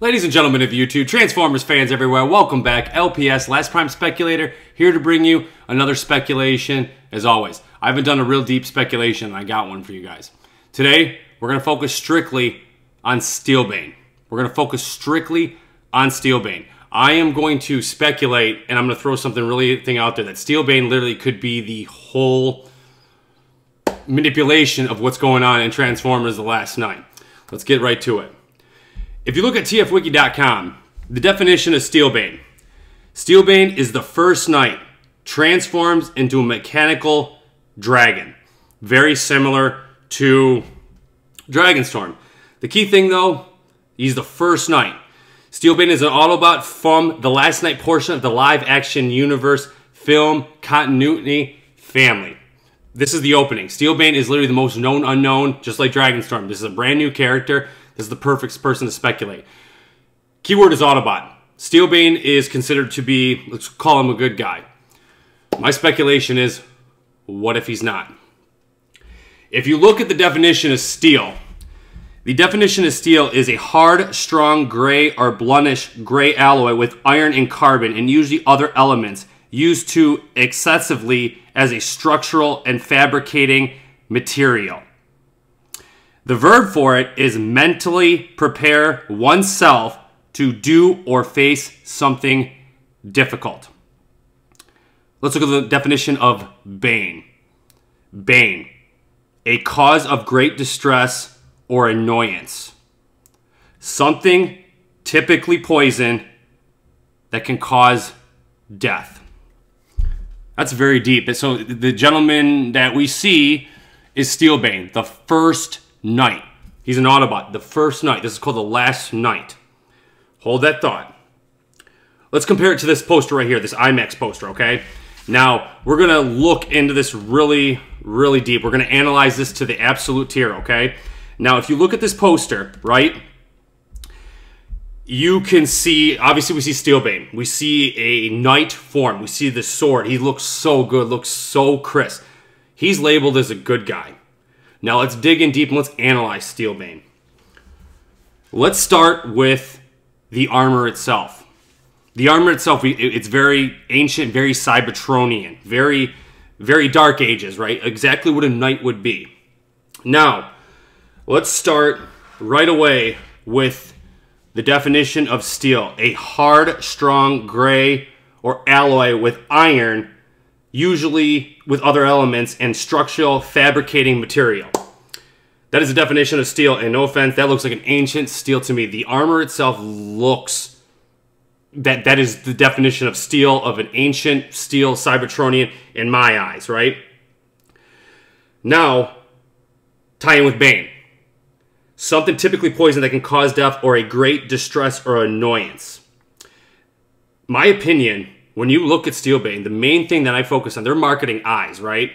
Ladies and gentlemen of YouTube, Transformers fans everywhere, welcome back. LPS, Last Prime Speculator, here to bring you another speculation. As always, I haven't done a real deep speculation, and I got one for you guys. Today, we're going to focus strictly on Steelbane. We're going to focus strictly on Steelbane. I am going to speculate, and I'm going to throw something really out there, that Steelbane literally could be the whole manipulation of what's going on in Transformers The Last Knight. Let's get right to it. If you look at TFWiki.com, the definition of Steelbane. Steelbane is the first knight, transforms into a mechanical dragon. Very similar to DRAGONSTORM. The key thing though, he's the first knight. Steelbane is an Autobot from the Last Knight portion of the live action universe film continuity family. This is the opening. Steelbane is literally the most known unknown, just like DRAGONSTORM. This is a brand new character. This is the perfect person to speculate. Keyword is Autobot. Steelbane is considered to be, let's call him a good guy. My speculation is, what if he's not? If you look at the definition of steel, the definition of steel is a hard, strong, gray or bluntish gray alloy with iron and carbon and usually other elements used to excessively as a structural and fabricating material. The verb for it is mentally prepare oneself to do or face something difficult. Let's look at the definition of bane. Bane, a cause of great distress or annoyance. Something, typically poison, that can cause death. That's very deep. So the gentleman that we see is Steelbane, the first knight. He's an Autobot, the first knight. This is called the Last Knight. Hold that thought. Let's compare it to this poster right here, this IMAX poster, okay? Now, we're going to look into this really, really deep. We're going to analyze this to the absolute tier, okay? Now, if you look at this poster, right, you can see, obviously we see Steelbane. We see a knight form. We see the sword. He looks so good, looks so crisp. He's labeled as a good guy. Now let's dig in deep and let's analyze Steelbane. Let's start with the armor itself. The armor itself, it's very ancient, very Cybertronian, very, very dark ages, right? Exactly what a knight would be. Now, let's start right away with the definition of steel. A hard, strong, gray, or alloy with iron, usually with other elements, and structural fabricating material. That is the definition of steel, and no offense, that looks like an ancient steel to me. The armor itself looks, that is the definition of steel, of an ancient steel Cybertronian in my eyes, right? Now, tie in with Bane. Something typically poison that can cause death or a great distress or annoyance. My opinion, when you look at Steelbane, the main thing that I focus on, they're marketing eyes, right?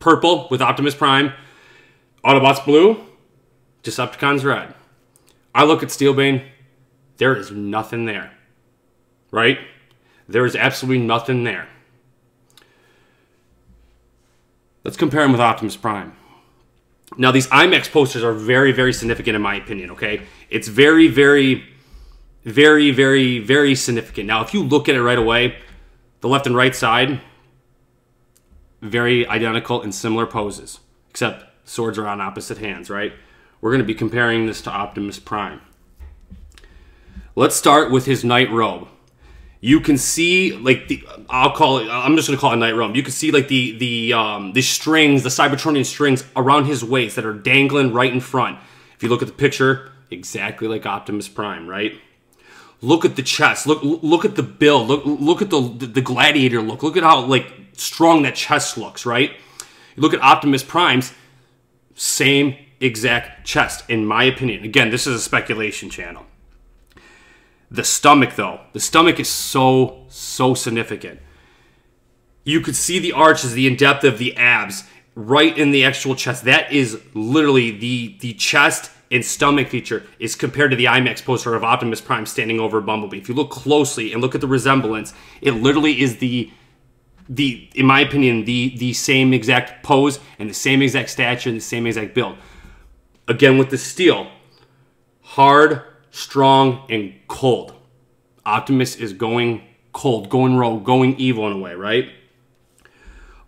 Purple with Optimus Prime, Autobots blue, Decepticons red. I look at Steelbane, there is nothing there, right? There is absolutely nothing there. Let's compare him with Optimus Prime. Now, these IMAX posters are very, very significant in my opinion, okay? It's very, very, very, very, very significant. Now, if you look at it right away, the left and right side, very identical and similar poses, except swords are on opposite hands, right? We're going to be comparing this to Optimus Prime. Let's start with his knight robe. You can see, like, I'm just going to call it a knight robe. You can see, like, the strings, the Cybertronian strings around his waist that are dangling right in front. If you look at the picture, exactly like Optimus Prime, right? Look at the chest. Look at the build. Look at the gladiator look. Look at how, like, strong that chest looks, right? You look at Optimus Prime's, same exact chest, in my opinion. Again, this is a speculation channel. The stomach, though. The stomach is so significant. You could see the arches, the in-depth of the abs, right in the actual chest. That is literally the chest and stomach feature is compared to the IMAX poster of Optimus Prime standing over Bumblebee. If you look closely and look at the resemblance, it literally is in my opinion, the same exact pose and the same exact stature and the same exact build. Again, with the steel, hard, strong, and cold. Optimus is going cold, going rogue, going evil in a way, right?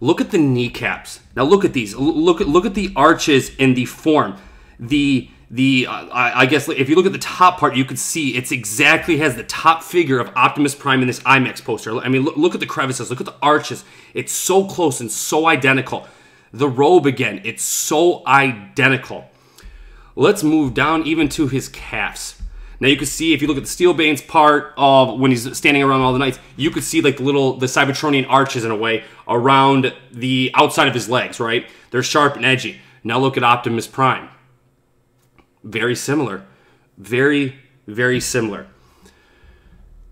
Look at the kneecaps. Now look at these. Look at the arches and the form. I guess if you look at the top part, you can see it's exactly has the top figure of Optimus Prime in this IMAX poster. I mean, look at the crevices. Look at the arches. It's so close and so identical. The robe again, it's so identical. Let's move down even to his calves. Now you can see, if you look at the Steelbane's part of when he's standing around all the knights, you could see like the Cybertronian arches in a way around the outside of his legs, right? They're sharp and edgy. Now look at Optimus Prime. Very similar. Very, very similar.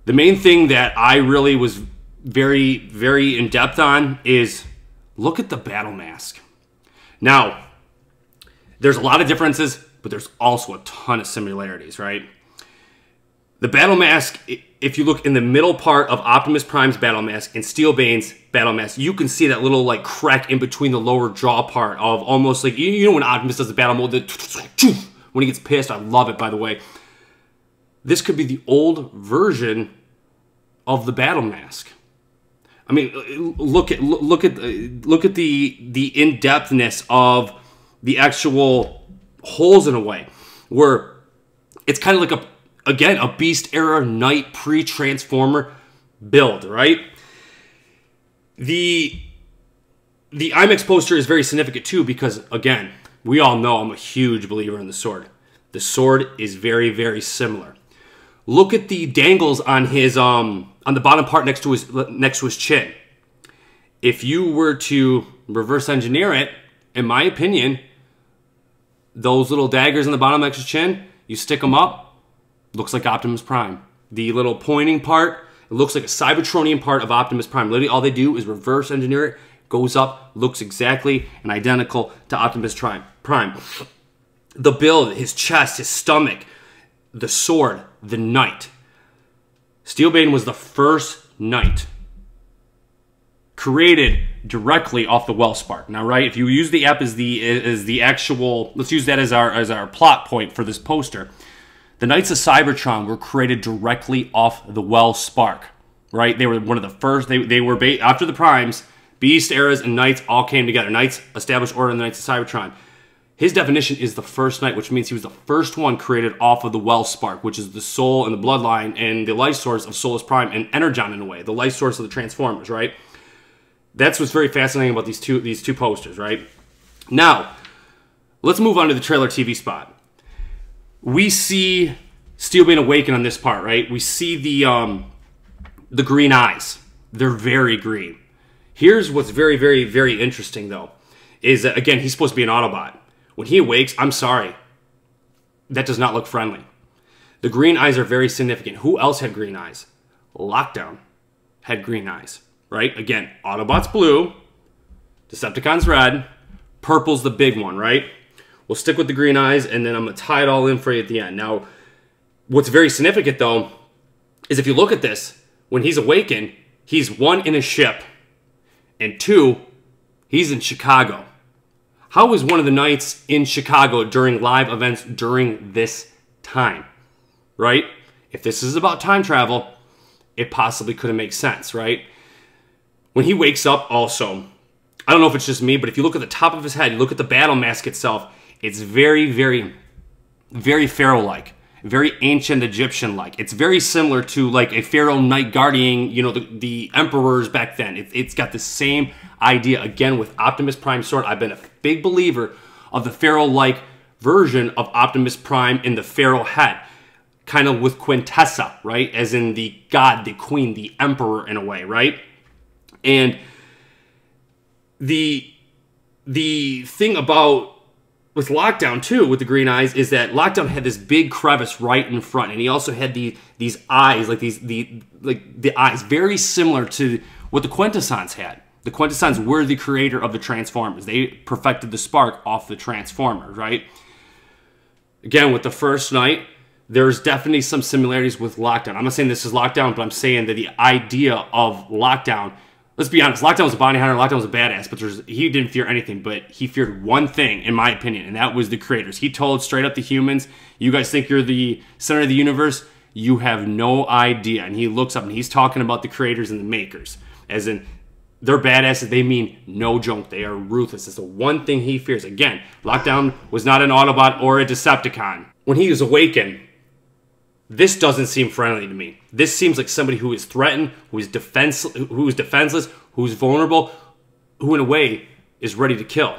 The main thing that I really was very, very in-depth on is look at the battle mask. Now, there's a lot of differences, but there's also a ton of similarities, right? The battle mask, if you look in the middle part of Optimus Prime's battle mask and Steelbane's battle mask, you can see that little like crack in between the lower jaw part of almost like, you know when Optimus does the battle mode, when he gets pissed. I love it, by the way. This could be the old version of the battle mask. I mean, look at the in-depthness of the actual holes in a way, where it's kind of like a Beast era Knight pre-Transformer build, right? The IMAX poster is very significant too because, again, we all know I'm a huge believer in the sword. The sword is very, very similar. Look at the dangles on his on the bottom part next to his chin. If you were to reverse engineer it, in my opinion, those little daggers on the bottom next to his chin, you stick them up, looks like Optimus Prime. The little pointing part, it looks like a Cybertronian part of Optimus Prime. Literally, all they do is reverse engineer it, goes up, looks exactly and identical to Optimus Prime. The build, his chest, his stomach, the sword, the knight. Steelbane was the first knight created directly off the Wellspark. Now, right, if you use the app as the actual, let's use that as our plot point for this poster. The Knights of Cybertron were created directly off the Wellspark, right? They were one of the first. They were after the Primes, Beast eras and Knights all came together. Knights established order in the Knights of Cybertron. His definition is the first knight, which means he was the first one created off of the Wellspark, which is the soul and the bloodline and the life source of Solus Prime and Energon in a way, the life source of the Transformers, right? That's what's very fascinating about these two posters, right? Now, let's move on to the trailer TV spot. We see Steelbane awaken on this part, right? We see the green eyes. They're very green. Here's what's very, very, very interesting, though, is that, again, he's supposed to be an Autobot. When he awakes, I'm sorry, that does not look friendly. The green eyes are very significant. Who else had green eyes? Lockdown had green eyes, right? Again, Autobot's blue, Decepticon's red, purple's the big one, right? We'll stick with the green eyes, and then I'm going to tie it all in for you at the end. Now, what's very significant, though, is if you look at this, when he's awakened, he's one, in a ship, and two, he's in Chicago. How is one of the Knights in Chicago during live events during this time, right? If this is about time travel, it possibly couldn't make sense, right? When he wakes up also, I don't know if it's just me, but if you look at the top of his head, you look at the battle mask itself, it's very, very, very pharaoh-like, very ancient Egyptian-like. It's very similar to like a pharaoh knight guarding, you know, the emperors back then. It's got the same idea. Again, with Optimus Prime sword, I've been a big believer of the pharaoh-like version of Optimus Prime in the pharaoh head, kind of with Quintessa, right? As in the god, the queen, the emperor in a way, right? And the thing about with Lockdown too, with the green eyes, is that Lockdown had this big crevice right in front, and he also had these eyes, like the eyes, very similar to what the Quintessons had. The Quintessons were the creator of the Transformers. They perfected the spark off the Transformers, right? Again, with the first Knight, there's definitely some similarities with Lockdown. I'm not saying this is Lockdown, but I'm saying that the idea of Lockdown let's be honest, Lockdown was a bounty hunter, Lockdown was a badass, but he didn't fear anything, but he feared one thing, in my opinion, and that was the creators. He told straight up the humans, you guys think you're the center of the universe? You have no idea. And he looks up and he's talking about the creators and the makers. As in, they're badasses, they mean no joke. They are ruthless. It's the one thing he fears. Again, Lockdown was not an Autobot or a Decepticon. When he was awakened, this doesn't seem friendly to me. This seems like somebody who is threatened, who is defenseless, who's vulnerable, who in a way is ready to kill.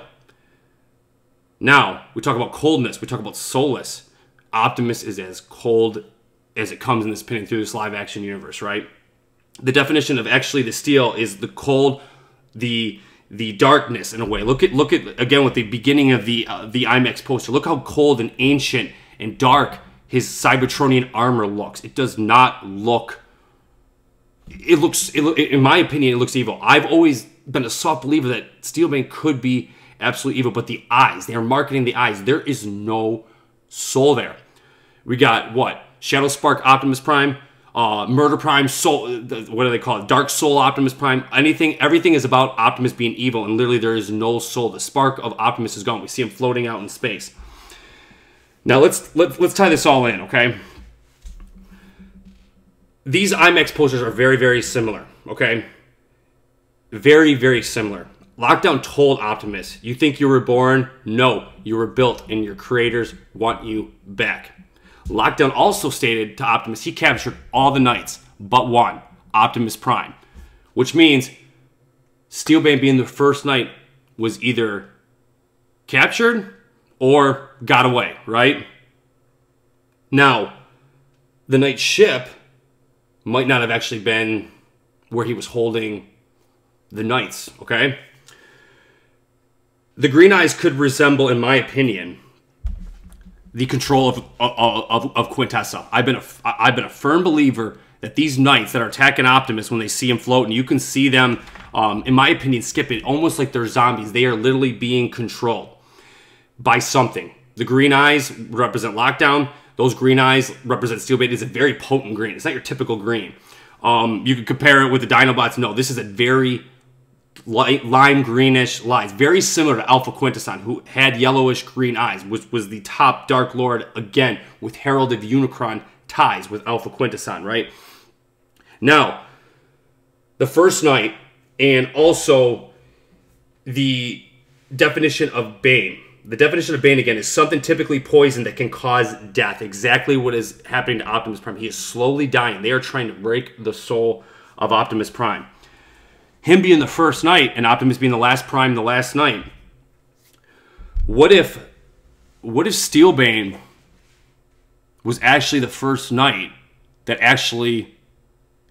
Now, we talk about coldness, we talk about soulless. Optimus is as cold as it comes in this pinning through this live action universe, right? The definition of actually the steel is the cold, the darkness in a way. Look at again with the beginning of the IMAX poster. Look how cold and ancient and dark his Cybertronian armor looks. It does not look. In my opinion, it looks evil. I've always been a soft believer that Steelbane could be absolutely evil, but the eyes, they are marketing the eyes. There is no soul there. We got what? Shadow Spark Optimus Prime, Murder Prime, Soul. What do they call it? Dark Soul Optimus Prime. Everything is about Optimus being evil, and literally there is no soul. The spark of Optimus is gone. We see him floating out in space. Now let's tie this all in, okay? These IMAX posters are very, very similar, okay? Very, very similar. Lockdown told Optimus, you think you were born? No, you were built, and your creators want you back. Lockdown also stated to Optimus he captured all the Knights but one, Optimus Prime, which means Steelbane being the first Knight was either captured or got away, right? Now, the Knight ship might not have actually been where he was holding the Knights, okay? The green eyes could resemble, in my opinion, the control of Quintessa. I've been a firm believer that these Knights that are attacking Optimus when they see him float, and you can see them, in my opinion, skip it, almost like they're zombies. They are literally being controlled by something. The green eyes represent Lockdown. Those green eyes represent Steelbane. It's a very potent green. It's not your typical green. You could compare it with the Dinobots. No, this is a very light, lime greenish light. Very similar to Alpha Quintesson, who had yellowish green eyes, which was the top Dark Lord, again, with heralded Unicron ties with Alpha Quintesson, right? Now, the first Knight, and also the definition of Bane. The definition of Bane, again, is something typically poison that can cause death. Exactly what is happening to Optimus Prime. He is slowly dying. They are trying to break the soul of Optimus Prime. Him being the first Knight and Optimus being the last Prime, the last Knight. What if Steelbane was actually the first Knight that actually,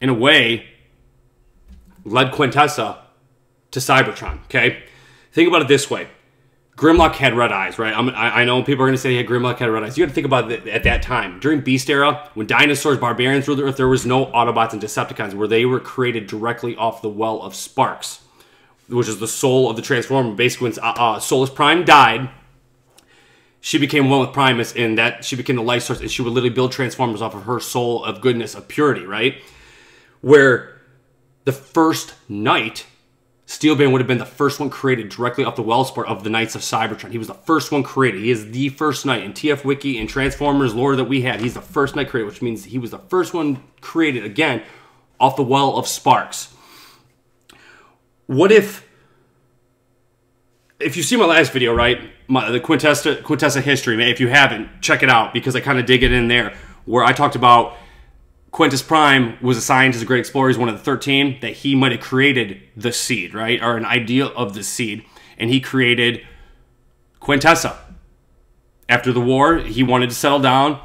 in a way, led Quintessa to Cybertron, okay? Think about it this way. Grimlock had red eyes, right? I know people are going to say Grimlock had red eyes. You got to think about it at that time. During Beast Era, when dinosaurs, barbarians ruled the Earth, there was no Autobots and Decepticons, where they were created directly off the well of sparks, which is the soul of the Transformer. Basically, when Solus Prime died, she became one with Primus, and that she became the life source, and she would literally build Transformers off of her soul of goodness, of purity, right? Where the first Knight, Steelbane, would have been the first one created directly off the wellspring of the Knights of Cybertron. He was the first one created. He is the first Knight. In TF Wiki and Transformers lore that we have, he's the first Knight created, which means he was the first one created, again, off the well of sparks. What if you see my last video, right, the Quintessa history, man, if you haven't, check it out, because I kind of dig it in there, where I talked about Quintus Prime was assigned as a great explorer. He's one of the 13, that he might have created the seed, right? Or an idea of the seed. And he created Quintessa. After the war, he wanted to settle down,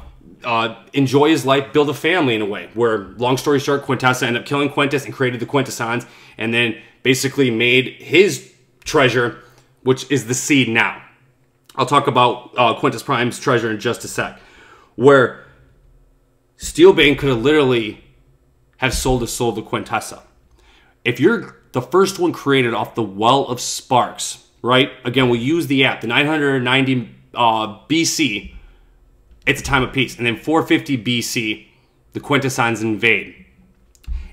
enjoy his life, build a family in a way. Where, long story short, Quintessa ended up killing Quintus and created the Quintessons. And then basically made his treasure, which is the seed now. I'll talk about Quintus Prime's treasure in just a sec. Where Steelbane could have literally have sold his soul to Quintessa. If you're the first one created off the well of sparks, right? Again, we'll use the app, the 990 BC, it's a time of peace. And then 450 BC, the Quintessons invade.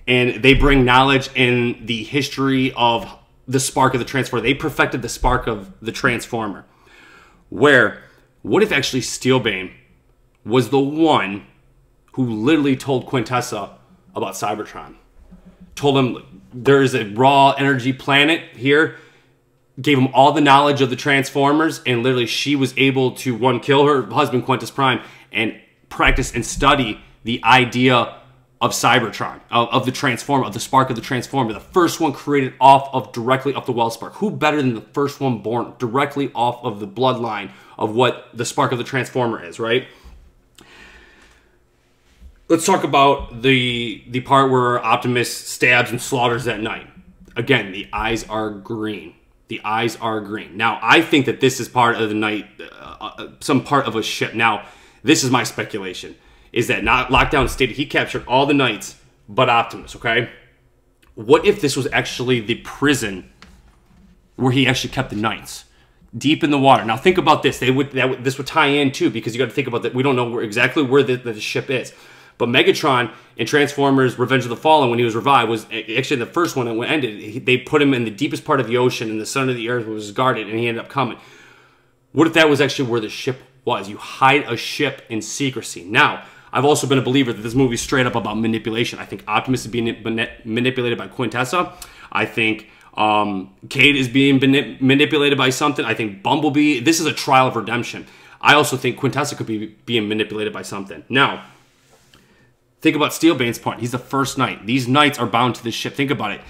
and they bring knowledge in the history of the spark of the Transformer. They perfected the spark of the Transformer. Where, what if actually Steelbane was the one who literally told Quintessa about Cybertron? Told him there's a raw energy planet here, gave him all the knowledge of the Transformers, and literally she was able to, one, kill her husband, Quintus Prime, and practice and study the idea of Cybertron, of the Transformer, of the spark of the Transformer, the first one created directly off the well spark. Who better than the first one born directly off of the bloodline of what the spark of the Transformer is, right? Let's talk about the part where Optimus stabs and slaughters that Knight. Again, the eyes are green. The eyes are green. Now, I think that this is part of the Knight, some part of a ship. Now, this is my speculation, is that Lockdown stated he captured all the Knights but Optimus, okay? What if this was actually the prison where he actually kept the Knights? Deep in the water. Now, think about this. This would tie in, too, because you got to think about that. We don't know exactly where the ship is. But Megatron in Transformers Revenge of the Fallen, when he was revived, was actually the first one that ended. They put him in the deepest part of the ocean, and the sun of the earth was guarded, and he ended up coming. What if that was actually where the ship was? You hide a ship in secrecy. Now, I've also been a believer that this movie is straight up about manipulation. I think Optimus is being manipulated by Quintessa. I think Cade is being manipulated by something. I think Bumblebee, this is a trial of redemption. I also think Quintessa could be being manipulated by something. Now, think about Steelbane's point. He's the first Knight. These Knights are bound to this ship. Think about it.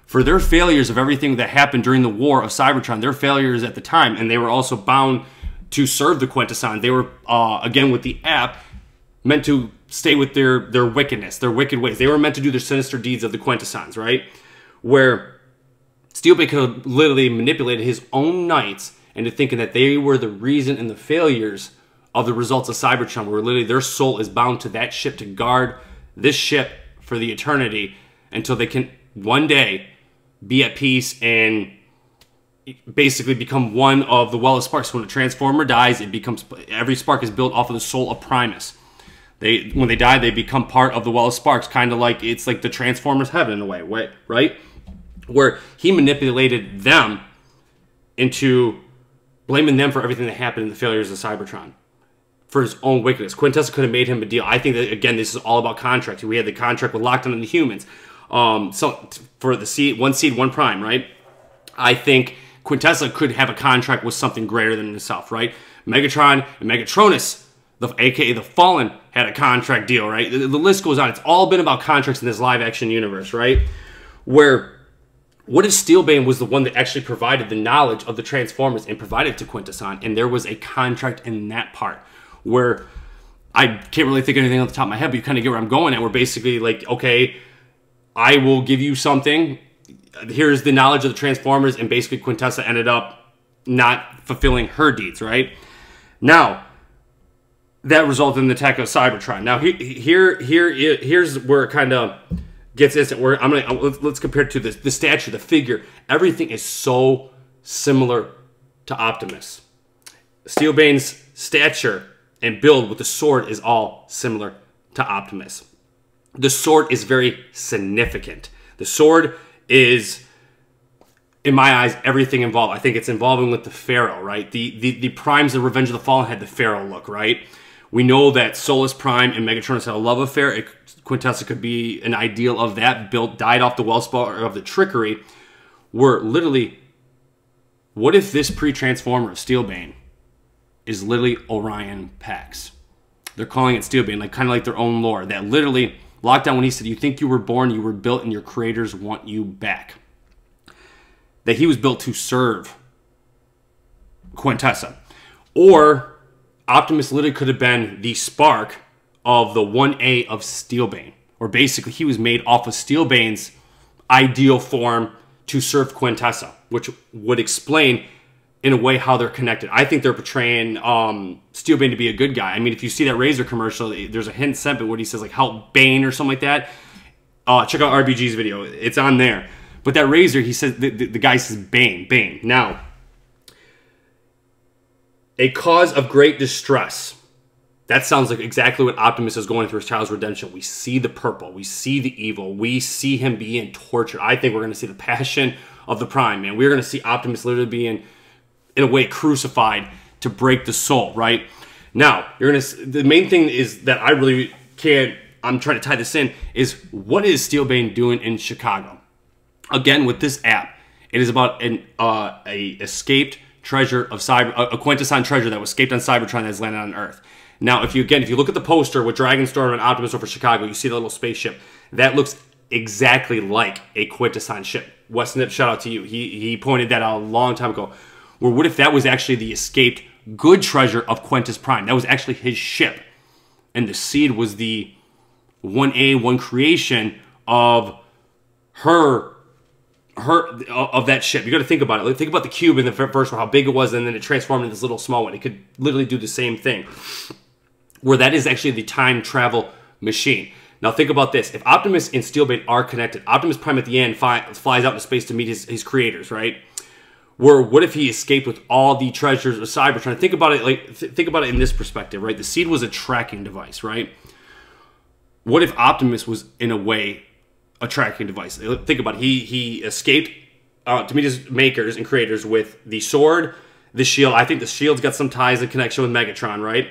For their failures of everything that happened during the war of Cybertron, their failures at the time, and they were also bound to serve the Quintessons. They were, again, with the app, meant to stay with their wickedness, their wicked ways. They were meant to do their sinister deeds of the Quintessons, right? Where Steelbane could have literally manipulated his own Knights into thinking that they were the reason in the failures of the results of Cybertron, where literally their soul is bound to that ship to guard this ship for the eternity until they can one day be at peace and basically become one of the well of sparks. When a Transformer dies, it becomes, every spark is built off of the soul of Primus. When they die, they become part of the well of sparks, kind of like, it's like the Transformers heaven in a way, right? Where he manipulated them into blaming them for everything that happened in the failures of Cybertron, for his own wickedness. Quintessa could have made him a deal. I think that, again, this is all about contract. We had the contract with Lockdown and the humans. So for the seed, one prime, right? I think Quintessa could have a contract with something greater than himself, right? Megatron and Megatronus, aka the Fallen, had a contract deal, right? The list goes on. It's all been about contracts in this live-action universe, right? Where, what if Steelbane was the one that actually provided the knowledge of the Transformers and provided it to Quintessa, and there was a contract in that part? Where I can't really think of anything off the top of my head, but you kind of get where I'm going at. We're basically like, okay, I will give you something. Here's the knowledge of the Transformers, and basically Quintessa ended up not fulfilling her deeds, right? Now, that resulted in the attack of Cybertron. Now, here's where it kind of gets instant. Where let's compare it to the stature, the figure. Everything is so similar to Optimus. Steelbane's stature and build with the sword is all similar to Optimus. The sword is very significant. The sword is, in my eyes, everything involved. I think it's involving with the Pharaoh, right? The Primes of Revenge of the Fallen had the Pharaoh look, right? We know that Solus Prime and Megatronus had a love affair. Quintessa could be an ideal of that. Died off the wellspring of the trickery. Where literally, what if this pre-transformer of Steelbane is literally Orion Pax? They're calling it Steelbane, like kind of like their own lore. That literally, Lockdown, when he said, "You think you were born, you were built, and your creators want you back." That he was built to serve Quintessa. Or Optimus literally could have been the spark of the 1A of Steelbane. Or basically, he was made off of Steelbane's ideal form to serve Quintessa, which would explain, in a way, how they're connected. I think they're portraying Steelbane to be a good guy. I mean, if you see that Razor commercial, there's a hint sent, but what he says, like, help Bane or something like that. Check out RBG's video. It's on there. But that Razor, he says, the guy says Bane. Now, a cause of great distress. that sounds like exactly what Optimus is going through his child's redemption. We see the purple. We see the evil. We see him being tortured. I think we're going to see the passion of the Prime, man. We're going to see Optimus literally being, in a way, crucified to break the soul, right? Now, the main thing is that I really can't, I'm trying to tie this in, is what is Steelbane doing in Chicago? Again, with this app, it is about a escaped treasure of a Quintessa treasure that was escaped on Cybertron that has landed on Earth. Now, if you look at the poster with DRAGONSTORM and Optimus over Chicago, you see the little spaceship. That looks exactly like a Quintessa ship. Wes Nip, shout out to you. He pointed that out a long time ago. Well, what if that was actually the escaped good treasure of Quintessa Prime? That was actually his ship. And the seed was the 1A1 creation of of that ship. You got to think about it. Think about the cube in the first one, how big it was, and then it transformed into this little small one. It could literally do the same thing. Where that is actually the time travel machine. Now think about this. If Optimus and Steelbane are connected, Optimus Prime at the end flies out into space to meet his creators, right? Where what if he escaped with all the treasures of Cybertron? Think about it think about it in this perspective, right? The seed was a tracking device, right? What if Optimus was in a way a tracking device? Think about it. He escaped to meet his makers and creators with the sword, the shield. I think the shield's got some ties and connection with Megatron, right?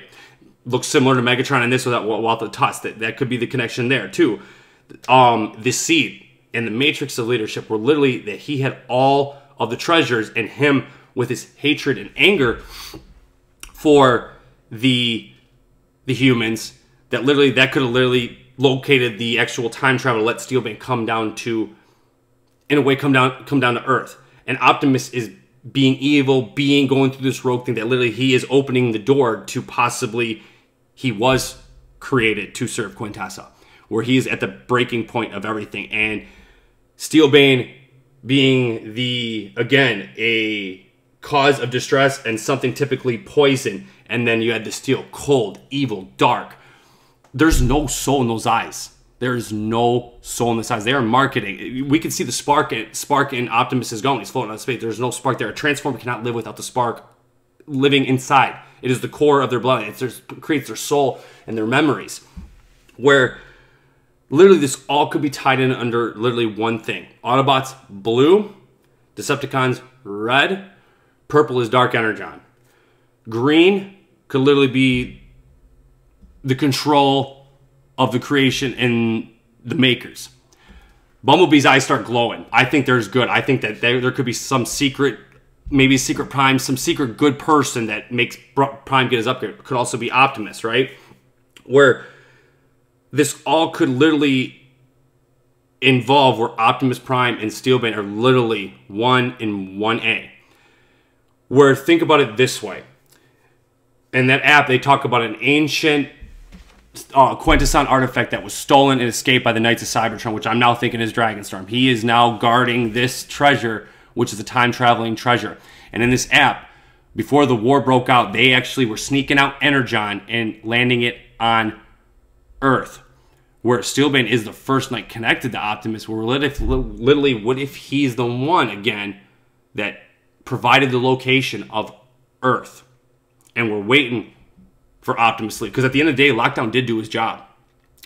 Looks similar to Megatron in this without the tusk. That could be the connection there too. The seed and the matrix of leadership were literally that he had all of the treasures, and him with his hatred and anger for the humans that could have literally located the actual time travel to let Steelbane come down to Earth. And Optimus is being evil, going through this rogue thing that literally he is opening the door to possibly he was created to serve Quintessa, where he is at the breaking point of everything. And Steelbane being a cause of distress and something typically poison. And then you had the Steel, cold, evil, dark. There's no soul in those eyes. There is no soul in those eyes. They are marketing. We can see the spark in Optimus is going. He's floating out of space. There's no spark there. A Transformer cannot live without the spark living inside. It is the core of their blood. It creates their soul and their memories. Where literally this all could be tied in under literally one thing. Autobots, blue. Decepticons, red. Purple is Dark Energon. Green could literally be the control of the creation and the makers. Bumblebee's eyes start glowing. I think there's good. I think that there could be some secret, maybe secret Prime, some secret good person that makes Prime get his upgrade. It could also be Optimus, right? Where this all could literally involve where Optimus Prime and Steelbane are literally 1 in 1A. Where, think about it this way. In that app, they talk about an ancient Quintessa artifact that was stolen and escaped by the Knights of Cybertron, which I'm now thinking is DRAGONSTORM. He is now guarding this treasure, which is a time-traveling treasure. And in this app, before the war broke out, they actually were sneaking out Energon and landing it on Earth, where Steelbane is the first Knight connected to Optimus. Where literally, what if he's the one, again, that provided the location of Earth? And we're waiting for Optimus to leave. Because at the end of the day, Lockdown did do his job.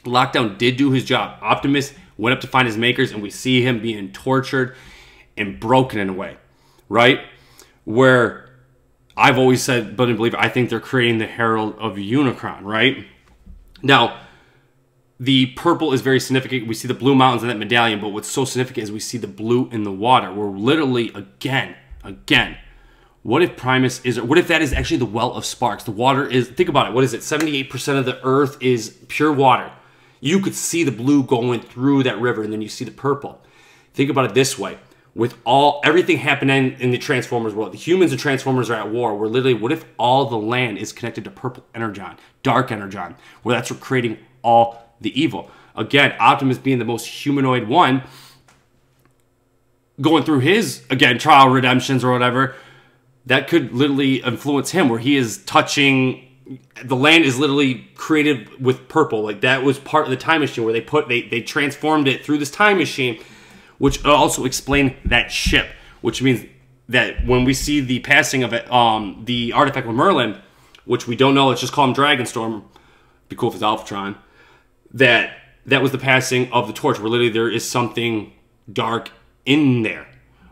Lockdown did do his job. Optimus went up to find his makers, and we see him being tortured and broken in a way, right? Where I've always said, but in believer, I think they're creating the Herald of Unicron, right? Now, the purple is very significant. We see the blue mountains in that medallion, but what's so significant is we see the blue in the water. We're literally, again, what if Primus is, what if that is actually the well of sparks? The water is, think about it, what is it? 78% of the earth is pure water. You could see the blue going through that river, and then you see the purple. Think about it this way. With everything happening in the Transformers world, the humans and Transformers are at war. We're literally, what if all the land is connected to purple Energon, dark Energon, where that's creating all the evil? Again, Optimus being the most humanoid one, going through his, again, trial redemptions or whatever, that could literally influence him, where he is touching, the land is literally created with purple. Like, that was part of the time machine where they transformed it through this time machine, which also explained that ship, which means that when we see the passing of it, the artifact with Merlin, which we don't know, let's just call him DRAGONSTORM, be cool if it's Alphatron, that was the passing of the torch, where literally there is something dark in there.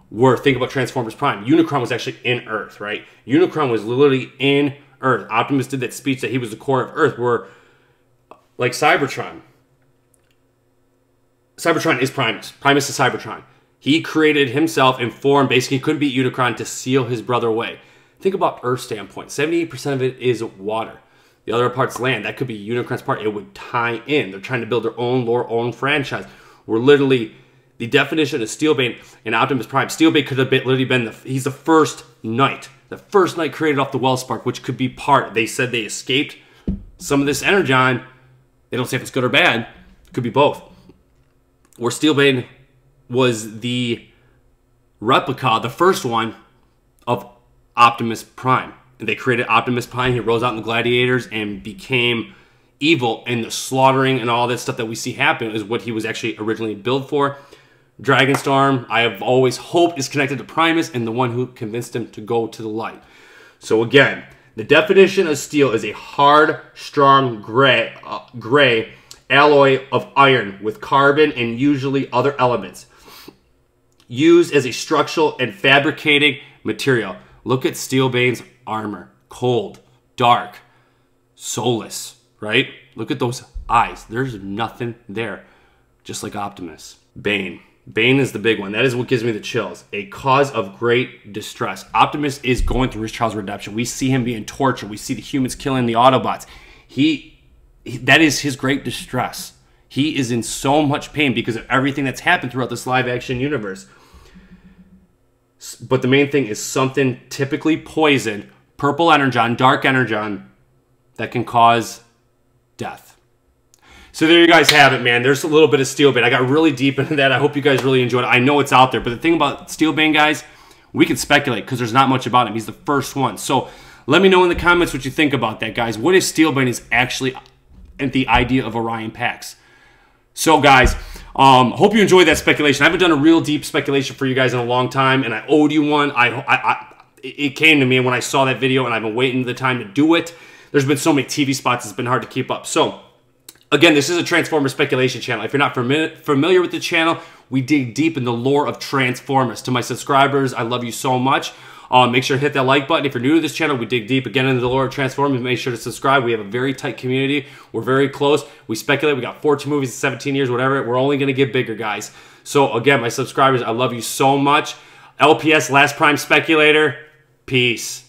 Where, think about Transformers Prime. Unicron was actually in Earth, right? Unicron was literally in Earth. Optimus did that speech that he was the core of Earth, where, like Cybertron is Primus. Primus is Cybertron. He created himself and formed, basically, he couldn't beat Unicron to seal his brother away. Think about Earth's standpoint. 78% of it is water. The other part's land. That could be Unicron's part. It would tie in. They're trying to build their own lore, own franchise. We're literally... The definition of Steelbane and Optimus Prime. Steelbane could have literally been he's the first Knight. The first Knight created off the Wellspark, which could be part. They said they escaped some of this energon. They don't say if it's good or bad. It could be both. Where Steelbane was the replica, the first one, of Optimus Prime. And they created Optimus Prime. He rose out in the Gladiators and became evil. And the slaughtering and all that stuff that we see happen is what he was actually originally built for. DRAGONSTORM, I have always hoped, is connected to Primus and the one who convinced him to go to the light. So again, the definition of steel is a hard, strong gray alloy of iron with carbon and usually other elements, used as a structural and fabricating material. Look at Steelbane's armor. Cold, dark, soulless, right? Look at those eyes. There's nothing there, just like Optimus. Bane. Bane is the big one. That is what gives me the chills. A cause of great distress. Optimus is going through his trials of redemption. We see him being tortured. We see the humans killing the Autobots. That is his great distress. He is in so much pain because of everything that's happened throughout this live-action universe. But the main thing is something typically poison, purple energon, dark energon, that can cause death. So there you guys have it, man. There's a little bit of Steelbane. I got really deep into that. I hope you guys really enjoyed it. I know it's out there, but the thing about Steelbane, guys, we can speculate because there's not much about him. He's the first one. So let me know in the comments what you think about that, guys. What if Steelbane is actually the idea of Orion Pax? So, guys, hope you enjoyed that speculation. I haven't done a real deep speculation for you guys in a long time, and I owed you one. It came to me when I saw that video, and I've been waiting the time to do it. There's been so many TV spots, it's been hard to keep up. So, again, this is a Transformers speculation channel. If you're not familiar with the channel, we dig deep in the lore of Transformers. To my subscribers, I love you so much. Make sure to hit that like button. If you're new to this channel, we dig deep again into the lore of Transformers. Make sure to subscribe. We have a very tight community. We're very close. We speculate. We got 14 movies in 17 years, whatever. We're only going to get bigger, guys. So, again, my subscribers, I love you so much. LPS, Last Prime Speculator, peace.